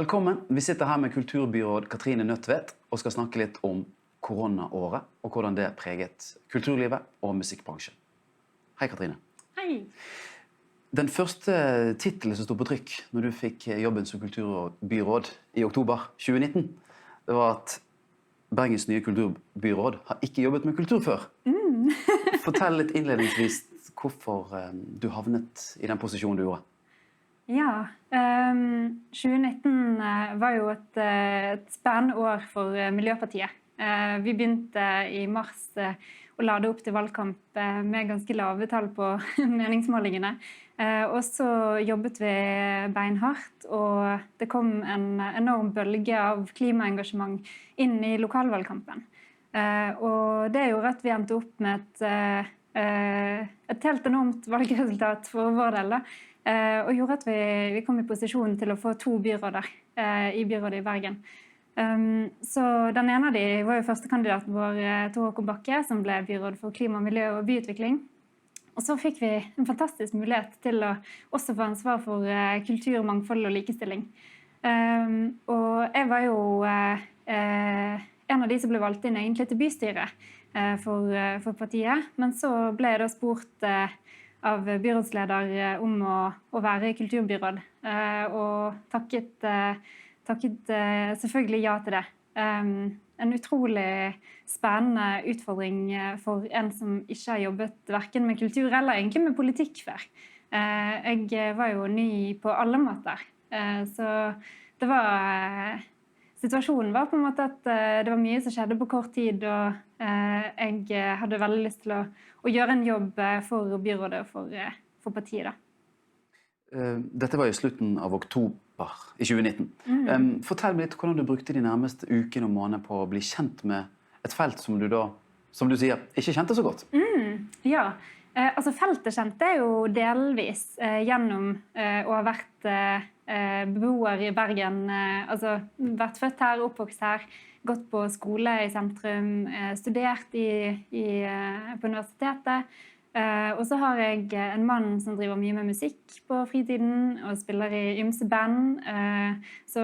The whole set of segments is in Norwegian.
Velkommen. Vi sitter her med kulturbyråd Katrine Nødtvedt og skal snakke litt om koronaåret og hvordan det preget kulturlivet og musikkbransjen. Hei, Katrine. Hei. Den første titelen som stod på trykk når du fikk jobben som kulturbyråd i oktober 2019, det var at Bergens nye kulturbyråd har ikke jobbet med kultur før. Fortell litt innledningsvis hvorfor du havnet i den posisjonen du gjorde. Ja, 2019 var jo et spennende år for Miljøpartiet. Vi begynte i mars å lade opp til valgkamp med ganske lave tall på meningsmålingene. Og så jobbet vi beinhardt, og det kom en enorm bølge av klimaengasjement inn i lokalvalgkampen. Og det gjorde at vi endte opp med et helt enormt valgresultat for vår del, og gjorde at vi kom i posisjon til å få 2 byråder i byrådet i Bergen. Så den ene av de var jo førstekandidaten vår, Tor Håkon Bakke, som ble byråd for klima, miljø og byutvikling. Og så fikk vi en fantastisk mulighet til å også få ansvar for kultur, mangfold og likestilling. Og jeg var jo en av de som ble valgt inn egentlig til bystyret for partiet, men så ble jeg da spurt av byrådsleder om å være kulturbyråd, og takket selvfølgelig ja til det. En utrolig spennende utfordring for en som ikke har jobbet hverken med kultur eller egentlig med politikk før. Jeg var jo ny på alle måter, så det var... Situasjonen var på en måte at det var mye som skjedde på kort tid, og jeg hadde veldig lyst til å gjøre en jobb for byrådet og for partiet da. Dette var i slutten av oktober i 2019. Fortell meg litt hvordan du brukte de nærmeste ukene og månedene på å bli kjent med et felt som du da, som du sier, ikke kjente så godt. Ja, altså feltet kjente jeg jo delvis gjennom å ha vært beboer i Bergen, altså vært født her, oppvokst her, gått på skole i sentrum, studert på universitetet. Og så har jeg en mann som driver mye med musikk på fritiden og spiller i ymse band. Så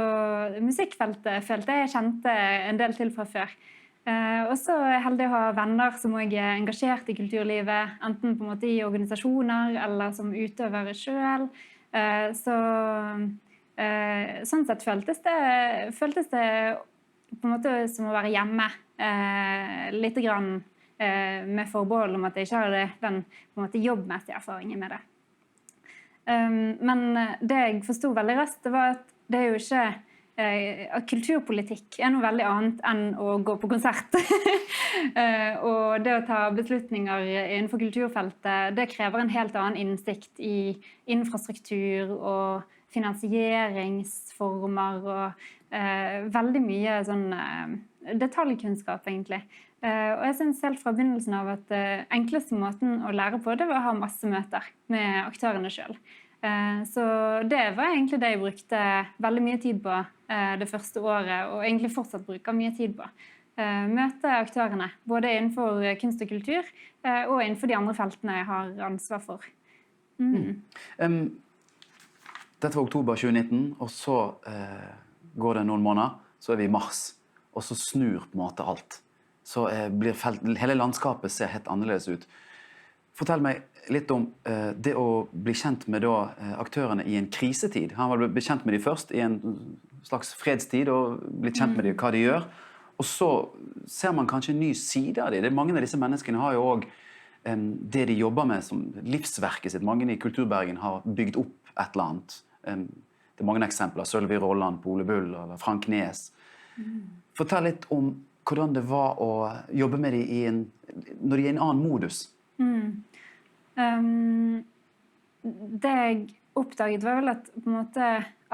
musikkfeltet følte jeg kjente en del til fra før. Og så er jeg heldig å ha venner som også er engasjert i kulturlivet, enten på en måte i organisasjoner eller som utøvere selv. Sånn sett føltes det på en måte som å være hjemme, litt grann med forbehold om at jeg ikke hadde den på en måte jobbmessige erfaringen med det. Men det jeg forstod veldig raskt, det var at det er jo ikke at kulturpolitikk er noe veldig annet enn å gå på konsert. Og det å ta beslutninger innenfor kulturfeltet, det krever en helt annen innsikt i infrastruktur og finansieringsformer og veldig mye sånn detaljkunnskap egentlig. Og jeg synes helt fra begynnelsen av at enkleste måten å lære på det var å ha masse møter med aktørene selv. Så det var egentlig det jeg brukte veldig mye tid på det første året, og egentlig fortsatt bruker mye tid på. Møte aktørene, både innenfor kunst og kultur, og innenfor de andre feltene jeg har ansvar for. Dette var oktober 2019, og så går det noen måneder, så er vi i mars, og så snur på en måte alt. Så blir hele landskapet ser helt annerledes ut. Fortell meg litt om det å bli kjent med aktørene i en krisetid. Han var blitt kjent med de først i en slags fredstid, og blitt kjent med hva de gjør. Og så ser man kanskje en ny side av det. Mange av disse menneskene har jo også det de jobber med som livsverket sitt. Mange i Kulturbergen har bygd opp et eller annet. Det er mange eksempler. Sølvi Rolland, Ole Bull eller Frank Nes. Fortell litt om hvordan det var å jobbe med dem når de er i en annen modus. Det jeg oppdaget var vel at på en måte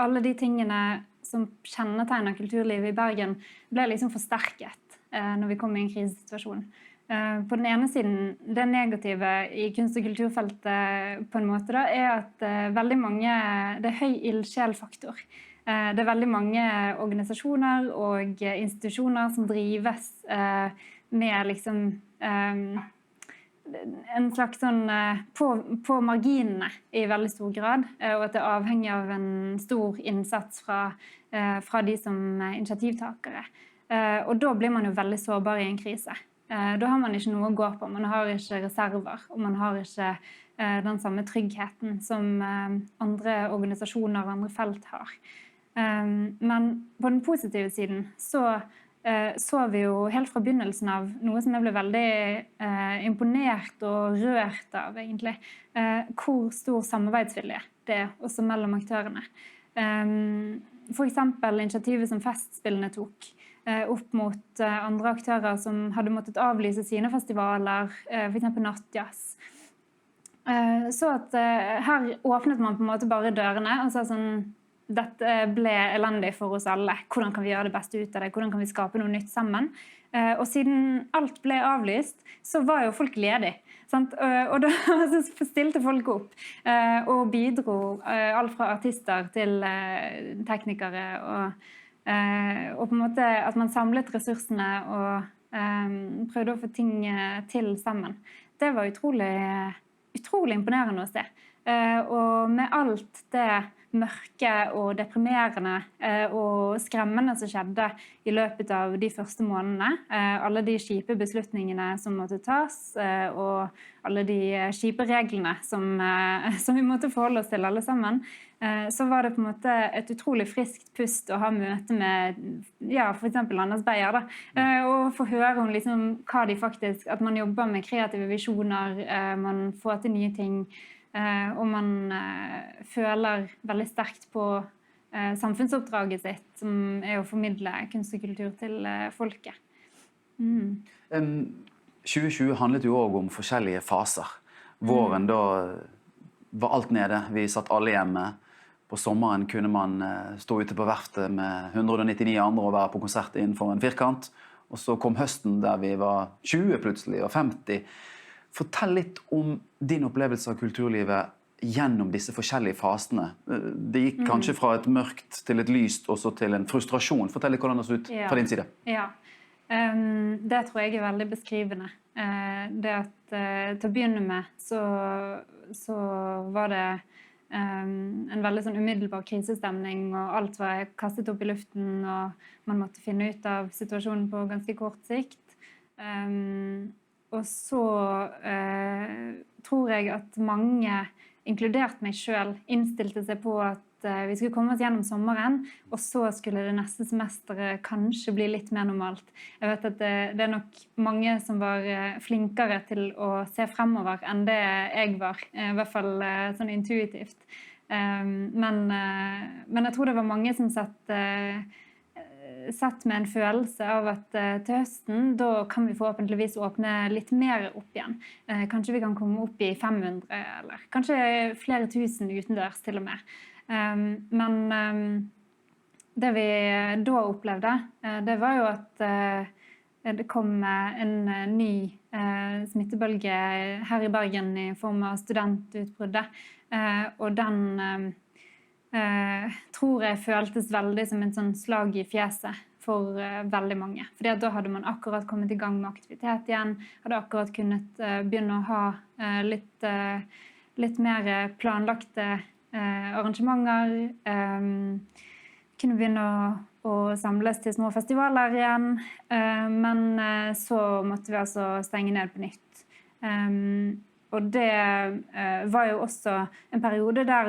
alle de tingene som kjennetegner kulturlivet i Bergen ble liksom forsterket når vi kom i en krisesituasjon. På den ene siden, det negative i kunst- og kulturfeltet på en måte da, er at veldig mange, det er høy ildsjelfaktor. Det er veldig mange organisasjoner og institusjoner som drives med liksom en slags sånn på marginene i veldig stor grad, og at det er avhengig av en stor innsats fra de som initiativtakere. Og da blir man jo veldig sårbar i en krise. Da har man ikke noe å gå på, man har ikke reserver, og man har ikke den samme tryggheten som andre organisasjoner og andre felt har. Men på den positive siden så vi jo helt fra begynnelsen av noe som jeg ble veldig imponert og rørt av, egentlig. Hvor stor samarbeidsvilje det er, også mellom aktørene. For eksempel initiativet som Festspillene tok opp mot andre aktører som hadde måttet avlyse sine festivaler, for eksempel Nattjazz. Så at her åpnet man på en måte bare dørene og sa sånn, dette ble elendig for oss alle. Hvordan kan vi gjøre det beste ut av det? Hvordan kan vi skape noe nytt sammen? Og siden alt ble avlyst, så var jo folk ledige. Sant? Og da stilte folk opp og bidro alt fra artister til teknikere og på en måte at man samlet ressursene og prøvde å få ting til sammen. Det var utrolig imponerende å se. Og med alt det mørke og deprimerende og skremmende som skjedde i løpet av de første månedene, alle de kjipe beslutningene som måtte tas, og alle de kjipe reglene som vi måtte forholde oss til alle sammen, så var det på en måte et utrolig friskt pust å ha møte med, ja, for eksempel Anders Beyer, da, og få høre om liksom hva de faktisk, at man jobber med kreative visjoner, man får til nye ting, og man føler veldig sterkt på samfunnsoppdraget sitt, som er å formidle kunst og kultur til folket. 2020 handlet jo også om forskjellige faser. Våren da var alt nede, vi satt alle hjemme. På sommeren kunne man stå ute på verftet med 199 andre og være på konsert innenfor en firkant. Og så kom høsten der vi var 20 plutselig, og 50. Fortell litt om din opplevelse av kulturlivet gjennom disse forskjellige fasene. Det gikk kanskje fra et mørkt til et lyst, og så til en frustrasjon. Fortell litt hvordan det så ut fra din side. Ja, det tror jeg er veldig beskrivende. Det at til å begynne med så var det en veldig sånn umiddelbar krisestemning, og alt var kastet opp i luften, og man måtte finne ut av situasjonen på ganske kort sikt. Og så tror jeg at mange, inkludert meg selv, innstilte seg på at vi skulle komme oss gjennom sommeren, og så skulle det neste semesteret kanskje bli litt mer normalt. Jeg vet at det er nok mange som var flinkere til å se fremover enn det jeg var, i hvert fall sånn intuitivt. Men jeg tror det var mange som satt med en følelse av at til høsten, da kan vi forhåpentligvis åpne litt mer opp igjen. Kanskje vi kan komme opp i 500, eller kanskje flere tusen utendørs til og med. Men det vi da opplevde, det var jo at det kom en ny smittebølge her i Bergen i form av studentutbruddet, og den tror jeg føltes veldig som en sånn slag i fjeset for veldig mange. Fordi da hadde man akkurat kommet i gang med aktivitet igjen, hadde akkurat kunnet begynne å ha litt mer planlagte arrangementer, kunne begynne å samles til små festivaler igjen, men så måtte vi altså stenge ned på nytt. Og det var jo også en periode der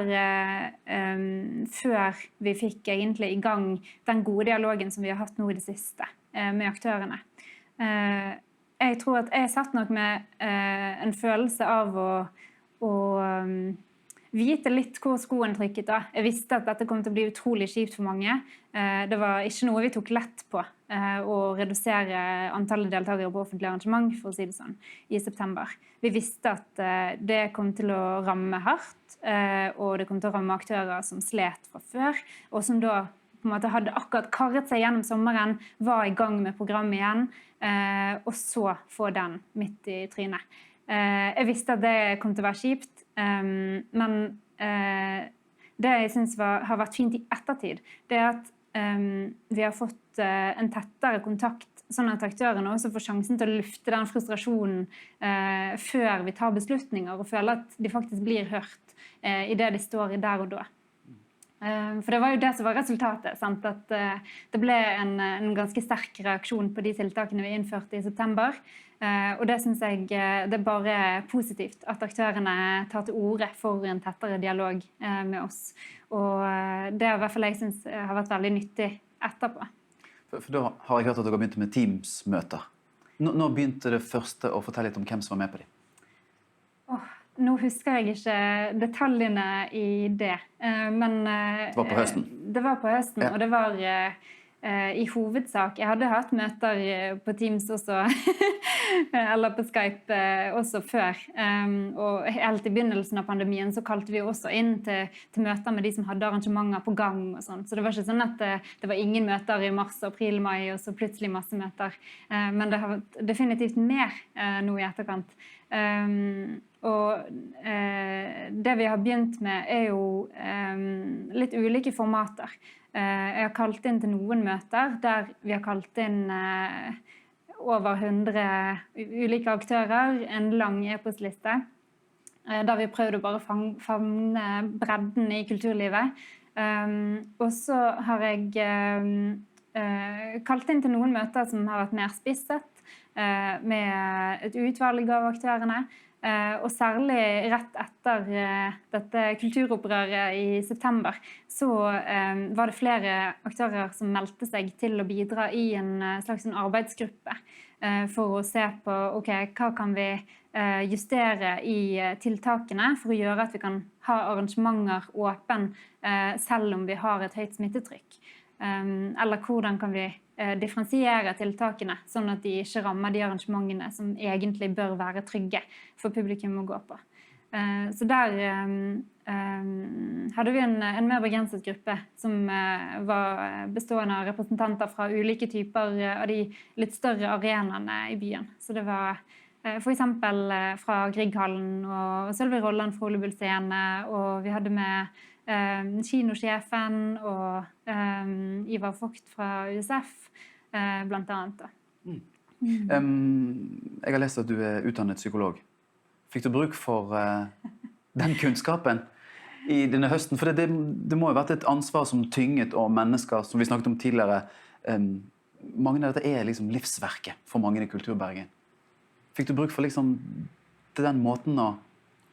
før vi fikk egentlig i gang den gode dialogen som vi har hatt nå i det siste med aktørene. Jeg tror at jeg satt nok med en følelse av å vite litt hvor skoen trykket da. Jeg visste at dette kom til å bli utrolig kjipt for mange. Det var ikke noe vi tok lett på å redusere antallet deltakere på offentlig arrangement, for å si det sånn, i september. Vi visste at det kom til å ramme hardt, og det kom til å ramme aktører som slet fra før, og som da på en måte hadde akkurat karret seg gjennom sommeren, var i gang med programmet igjen, og så få den midt i trynet. Jeg visste at det kom til å være kjipt, men det jeg synes har vært fint i ettertid, det er at vi har fått en tettere kontakt sånn at aktørene også får sjansen til å lufte den frustrasjonen før vi tar beslutninger, og føler at de faktisk blir hørt i det de står i der og da. For det var jo det som var resultatet, sant? At det ble en ganske sterk reaksjon på de tiltakene vi innførte i september. Og det synes jeg det er bare positivt at aktørene tar til orde for en tettere dialog med oss. Og det er i hvert fall jeg synes har vært veldig nyttig etterpå. For da har jeg hørt at dere begynte med Teams-møter. Når begynte det første å fortelle litt om hvem som var med på dem? Nå husker jeg ikke detaljene i det, men det var på høsten? Det var på høsten, ja. Og det var i hovedsak. Jeg hadde hatt møter på Teams også, eller på Skype også før. Og helt i begynnelsen av pandemien så kalte vi også inn til møter med de som hadde arrangementer på gang og sånt. Så det var ikke sånn at det var ingen møter i mars, april, mai, og så plutselig masse møter. Men det har vært definitivt mer nå i etterkant. Og det vi har begynt med er jo litt ulike formater. Jeg har kalt inn til noen møter der vi har kalt inn over 100 ulike aktører, en lang e-postliste, der vi prøvde å bare favne bredden i kulturlivet. Og så har jeg kalt inn til noen møter som har vært mer spisset, med et utvalg av aktørene, og særlig rett etter dette kulturopprøret i september så var det flere aktører som meldte seg til å bidra i en slags arbeidsgruppe for å se på hva kan vi justere i tiltakene for å gjøre at vi kan ha arrangementer åpen selv om vi har et høyt smittetrykk. Eller hvordan kan vi differensiere tiltakene, sånn at de ikke rammer de arrangementene som egentlig bør være trygge for publikum å gå på. Så der hadde vi en mer begrenset gruppe som var bestående av representanter fra ulike typer av de litt større arenaene i byen. Så det var for eksempel fra Grieghallen og Sølvi Rolland fra Ole Bull Scene, og vi hadde med kinosjefen og Ivar Vogt fra USF, blant annet. Jeg har lest at du er utdannet psykolog. Fikk du bruk for den kunnskapen i denne høsten? For det må jo ha vært et ansvar som tynget, og mennesker, som vi snakket om tidligere, mange av dette er liksom livsverket for mange i Kulturbergen. Fikk du bruk for liksom den måten å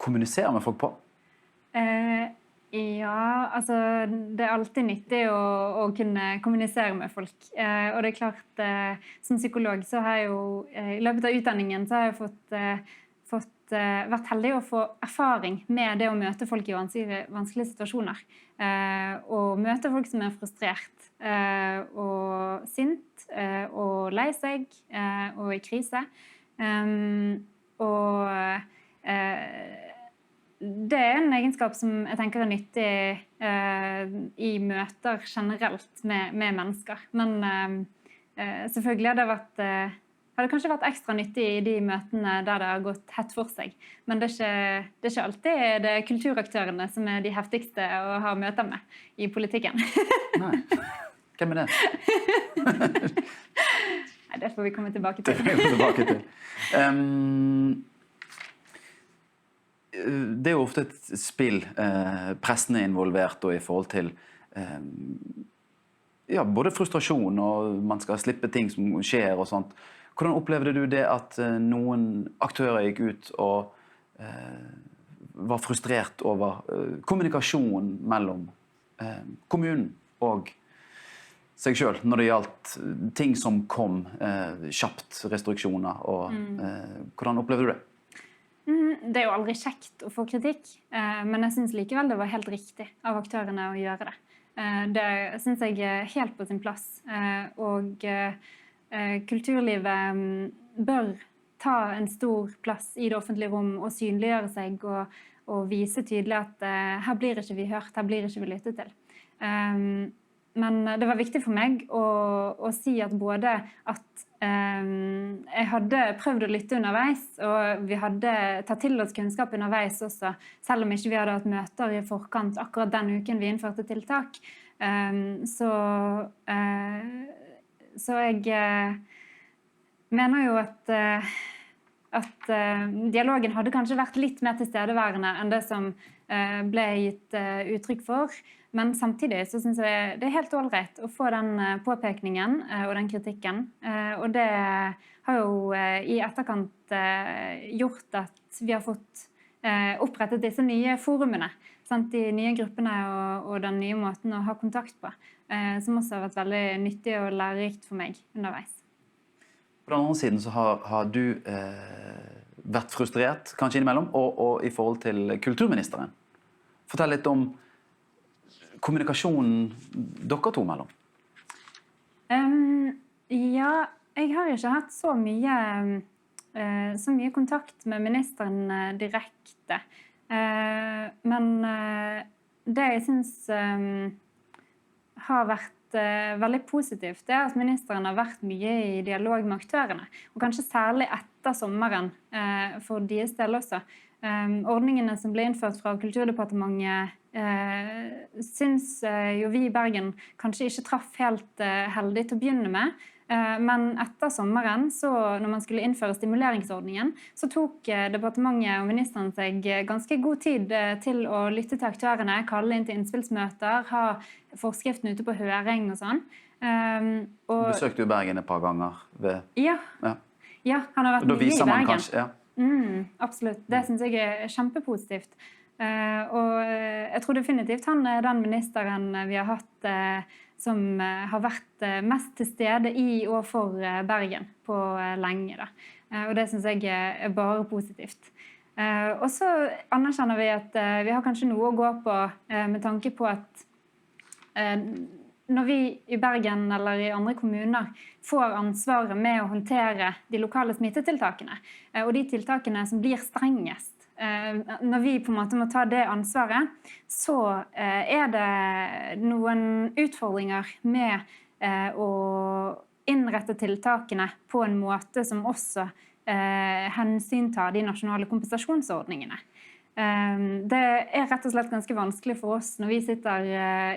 kommunisere med folk på? Ja, altså det er alltid nyttig å kunne kommunisere med folk. Og det er klart, som psykolog så har jeg jo, i løpet av utdanningen så har jeg vært heldig å få erfaring med det å møte folk i vanskelige situasjoner. Og møte folk som er frustrert, og sint, og lei seg, og i krise. Det er en egenskap som jeg tenker er nyttig i møter generelt med mennesker. Men selvfølgelig har det kanskje vært ekstra nyttig i de møtene der det har gått hett for seg. Men det er ikke alltid det kulturaktørene som er de heftigste å ha møter med i politikken. Nei. Hvem er det? Nei, det får vi komme tilbake til. Det er jo ofte et spill, pressen er involvert og i forhold til både frustrasjon og man skal slippe ting som skjer og sånt. Hvordan opplevde du det at noen aktører gikk ut og var frustrert over kommunikasjon mellom kommunen og seg selv når det gjaldt ting som kom kjapt, restriksjoner, og hvordan opplevde du det? Det er jo aldri kjekt å få kritikk, men jeg synes likevel det var helt riktig av aktørene å gjøre det. Det synes jeg er helt på sin plass, og kulturlivet bør ta en stor plass i det offentlige rom og synliggjøre seg og vise tydelig at her blir ikke vi hørt, her blir ikke vi lyttet til. Men det var viktig for meg å si at både at jeg hadde prøvd å lytte underveis, og vi hadde tatt til oss kunnskap underveis også, selv om ikke vi hadde hatt møter i forkant akkurat den uken vi innførte tiltak. Så jeg mener jo at dialogen hadde kanskje vært litt mer tilstedeværende enn det som ble gitt uttrykk for. Men samtidig så synes jeg det er helt ålreit å få den påpekningen og den kritikken. Og det har jo i etterkant gjort at vi har fått opprettet disse nye forumene, sant? De nye gruppene og den nye måten å ha kontakt på, som også har vært veldig nyttig og lærerikt for meg underveis. På den andre siden så har du vært frustrert, kanskje innimellom, og i forhold til kulturministeren. Fortell litt om kommunikasjonen dere to mellom. Ja, jeg har ikke hatt så mye kontakt med ministeren direkte. Men det jeg synes har vært veldig positivt, det er at ministeren har vært mye i dialog med aktørene, og kanskje særlig etter sommeren for deres del også. Ordningene som ble innført fra Kulturdepartementet synes jo vi i Bergen kanskje ikke traff helt heldig til å begynne med, men etter sommeren, så når man skulle innføre stimuleringsordningen, så tok departementet og ministeren seg ganske god tid til å lytte til aktørene, kalle inn til innspillsmøter, ha forskriften ute på høring og sånn. Besøkte jo Bergen et par ganger. Ja, han har vært mye i Bergen. Da viser man kanskje, ja. Absolutt. Det synes jeg er kjempepositivt. Og jeg tror definitivt han er den ministeren vi har hatt som har vært mest til stede i og for Bergen på lenge. Da. Og det synes jeg er bare positivt. Og så anerkjenner vi at vi har kanskje noe å gå på med tanke på at når vi i Bergen eller i andre kommuner får ansvaret med å håndtere de lokale smittetiltakene, og de tiltakene som blir strengest, når vi på en måte må ta det ansvaret, så er det noen utfordringer med å innrette tiltakene på en måte som også hensyntar de nasjonale kompensasjonsordningene. Det er rett og slett ganske vanskelig for oss når vi sitter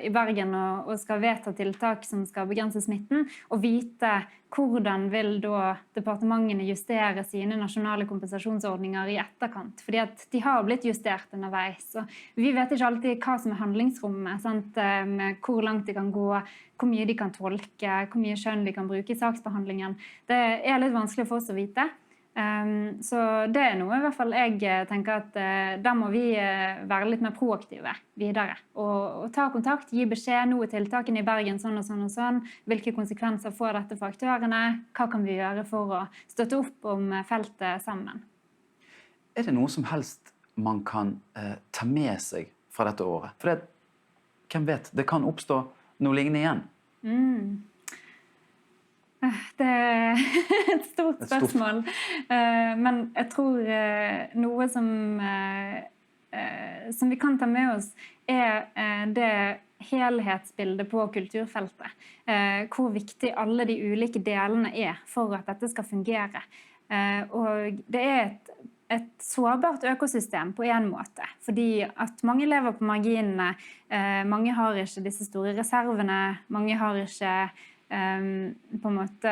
i Bergen og skal vedta tiltak som skal begrense smitten, og vite hvordan vil da departementene justere sine nasjonale kompensasjonsordninger i etterkant, fordi at de har blitt justert underveis. Og vi vet ikke alltid hva som er handlingsrommet, sant? Med hvor langt de kan gå, hvor mye de kan tolke, hvor mye skjønn de kan bruke i saksbehandlingen. Det er litt vanskelig for oss å vite. Så det er noe i hvert fall jeg tenker at der må vi være litt mer proaktive videre og ta kontakt, gi beskjed, nå er tiltakene i Bergen sånn og sånn og sånn, hvilke konsekvenser får dette for aktørene, hva kan vi gjøre for å støtte opp om feltet sammen. Er det noe som helst man kan ta med seg fra dette året? For hvem vet, det kan oppstå noe lignende igjen. Det er et stort spørsmål, men jeg tror noe som vi kan ta med oss er det helhetsbildet på kulturfeltet. Hvor viktig alle de ulike delene er for at dette skal fungere. Og det er et sårbart økosystem på en måte, fordi at mange lever på marginene, mange har ikke disse store reservene, mange har ikke på en måte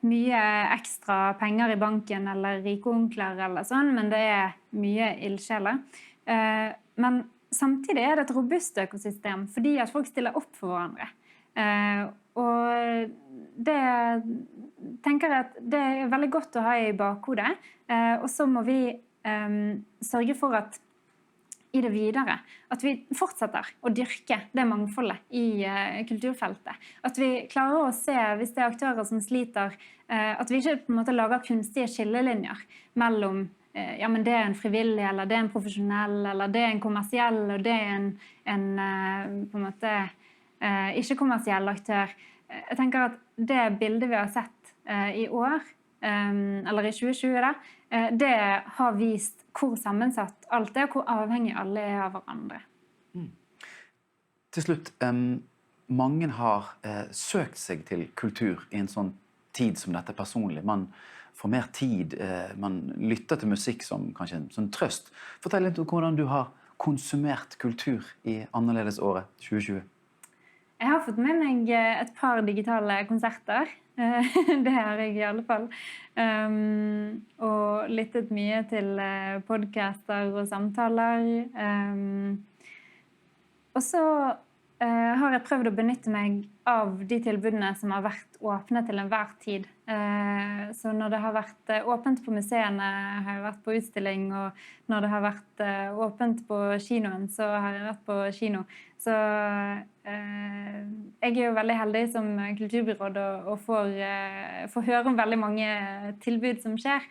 mye ekstra penger i banken eller rike onkler eller sånn, men det er mye ildsjeler. Men samtidig er det et robust økosystem fordi at folk stiller opp for hverandre. Og det tenker jeg at det er veldig godt å ha i bakhodet, og så må vi sørge for at i det videre, at vi fortsetter å dyrke det mangfoldet i kulturfeltet. At vi klarer å se, hvis det er aktører som sliter, at vi ikke på en måte lager kunstige skillelinjer mellom ja, men det er en frivillig, eller det er en profesjonell, eller det er en kommersiell, og det er en på en måte ikke-kommersiell aktør. Jeg tenker at det bildet vi har sett i år, eller i 2020 da, det har vist hvor sammensatt alt er, og hvor avhengig alle er av hverandre. Til slutt, mange har søkt seg til kultur i en sånn tid som dette personlig. Man får mer tid, man lytter til musikk som kanskje en sånn trøst. Fortell litt om hvordan du har konsumert kultur i annerledesåret 2020. Jeg har fått med meg et par digitale konserter. Det har jeg i alle fall. Og lyttet mye til podcaster og samtaler. Og så har jeg prøvd å benytte meg av de tilbudene som har vært åpne til enhver tid. Så når det har vært åpent på museene, har jeg vært på utstilling, og når det har vært åpent på kinoen, så har jeg vært på kino. Så jeg er jo veldig heldig som kulturbyråd og får høre om veldig mange tilbud som skjer.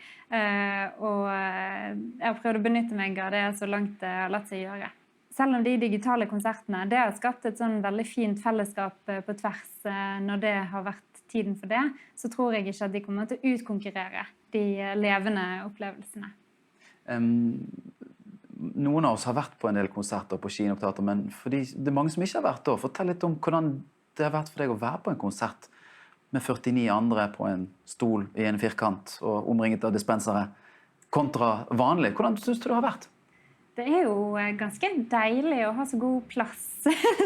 Og jeg har prøvd å benytte meg av det så langt det har latt seg gjøre. Selv om de digitale konsertene, det har skapt et sånn veldig fint fellesskap på tvers når det har vært tiden for det, så tror jeg ikke at de kommer til å utkonkurrere de levende opplevelsene. Noen av oss har vært på en del konserter på Kinoteater, men fordi det er mange som ikke har vært da. Fortell litt om hvordan det har vært for deg å være på en konsert med 49 andre på en stol i en firkant og omringet av dispensere, kontra vanlig. Hvordan synes du det har vært? Det er jo ganske deilig å ha så god plass.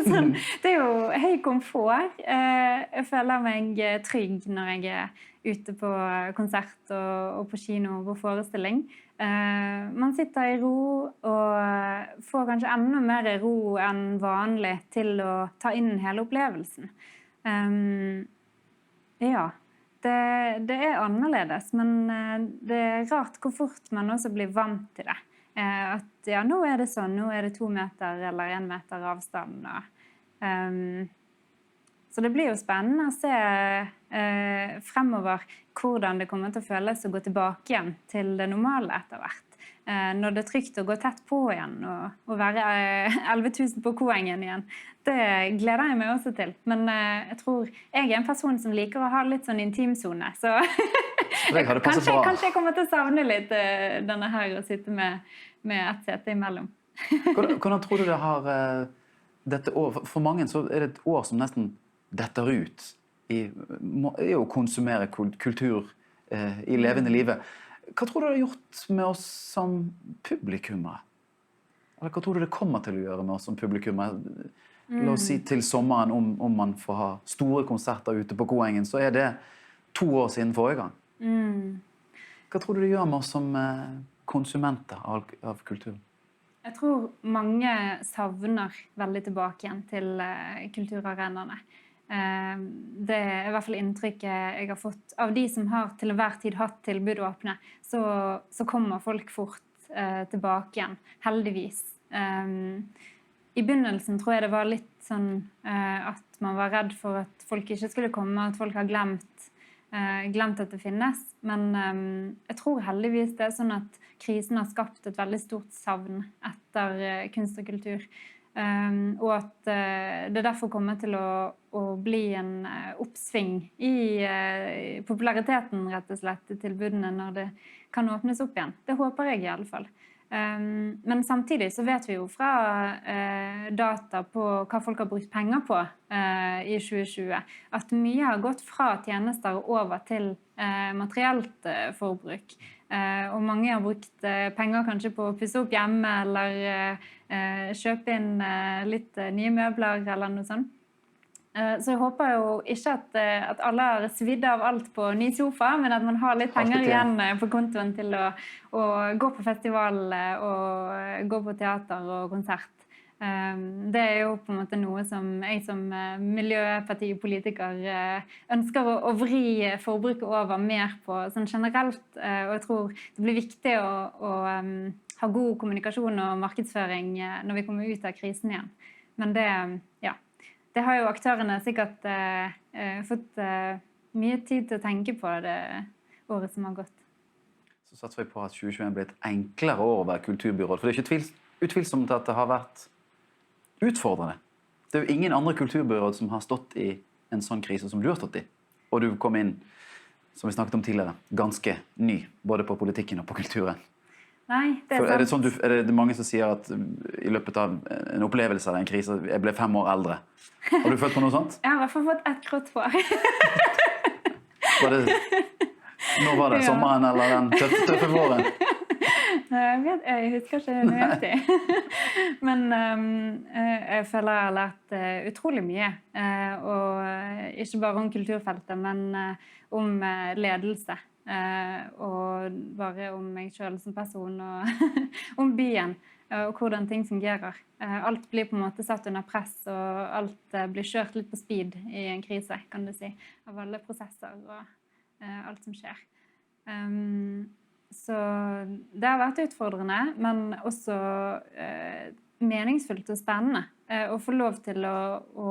Sånn, det er jo høy komfort. Jeg føler meg trygg når jeg er ute på konsert og på kino og på forestilling. Man sitter i ro og får kanskje enda mer ro enn vanlig til å ta inn hele opplevelsen. Ja, det er annerledes, men det er rart hvor fort man også blir vant til det. At ja, nå er det sånn, nå er det 2 meter eller 1 meter avstand. Så det blir jo spennende å se fremover hvordan det kommer til å føles å gå tilbake igjen til det normale etter hvert. Når det er trygt å gå tett på igjen og være 11 000 på Koengen igjen. Det gleder jeg meg også til. Men jeg tror jeg er en person som liker å ha litt sånn intimzone, så kanskje jeg kommer til å savne litt denne her å sitte med et sete imellom. Hvordan tror du det har dette år? For mange så er det et år som nesten detter ut i å konsumere kultur i levende livet. Hva tror du det har gjort med oss som publikummere? Eller hva tror du det kommer til å gjøre med oss som publikummere? La oss si til sommeren om man får ha store konserter ute på Koengen, så er det 2 år siden forrige gang. Hva tror du det gjør med oss som konsumenter av kultur? Jeg tror mange savner veldig tilbake igjen til kulturarenaene. Det er i hvert fall inntrykket jeg har fått av de som har til enhver tid hatt tilbud åpne, så kommer folk fort tilbake igjen, heldigvis. I begynnelsen tror jeg det var litt sånn at man var redd for at folk ikke skulle komme, at folk har glemt at det finnes. Men jeg tror heldigvis det er sånn at krisen har skapt et veldig stort savn etter kunst og kultur. Og at det derfor kommer til å bli en oppsving i populariteten, rett og slett, i tilbudene når det kan åpnes opp igjen. Det håper jeg i alle fall. Men samtidig så vet vi jo fra data på hva folk har brukt penger på i 2020, at mye har gått fra tjenester over til materielt forbruk. Og mange har brukt penger kanskje på å pusse opp hjemme eller kjøpe inn litt nye møbler eller noe sånt. Så jeg håper jo ikke at alle har svidd av alt på ny sofa, men at man har litt penger igjen på kontoen til å gå på festival og gå på teater og konsert. Det er jo på en måte noe som jeg som miljøpartipolitiker ønsker å vri forbruket over mer på sånn generelt, og jeg tror det blir viktig å ha god kommunikasjon og markedsføring når vi kommer ut av krisen igjen. Men det har jo aktørene sikkert fått mye tid til å tenke på det året som har gått. Så satser vi på at 2021 blir et enklere år å være kulturbyråd, for det er ikke utvilsomt at det har vært utfordrende. Det er jo ingen andre kulturbyråd som har stått i en sånn krise som du har stått i. Og du kom inn, som vi snakket om tidligere, ganske ny, både på politikken og på kulturen. Nei, det er sant. Er det mange som sier at i løpet av en opplevelse av en krise, jeg ble 5 år eldre? Har du følt på noe sånt? Jeg har i hvert fall fått et grått hår. Når var det? Sommeren eller den tøffe våren? Jeg husker ikke nøyaktig. Men jeg føler jeg har lært utrolig mye. Og ikke bare om kulturfeltet, men om ledelse. Og bare om meg selv som person, og om byen, og hvordan ting fungerer. Alt blir på en måte satt under press, og alt blir kjørt litt på speed i en krise, kan du si. Av alle prosesser og alt som skjer. Så det har vært utfordrende, men også meningsfullt og spennende å få lov til å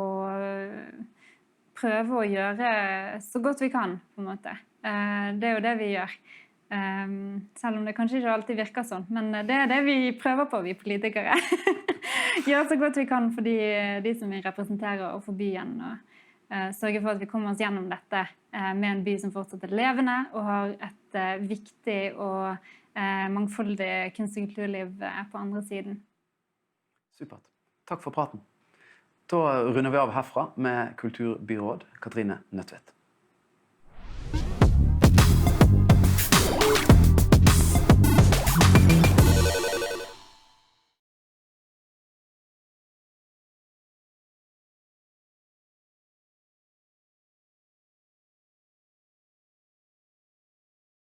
prøve å gjøre så godt vi kan, på en måte. Det er jo det vi gjør. Selv om det kanskje ikke alltid virker sånn, men det er det vi prøver på, vi politikere. Gjør så godt vi kan for de som vi representerer, og for byen, og sørge for at vi kommer oss gjennom dette med en by som fortsatt er levende og har et viktig og mangfoldig kunst- og kulturliv på andre siden. Supert. Takk for praten. Da runder vi av herfra med kulturbyråd Katrine Nødtvedt.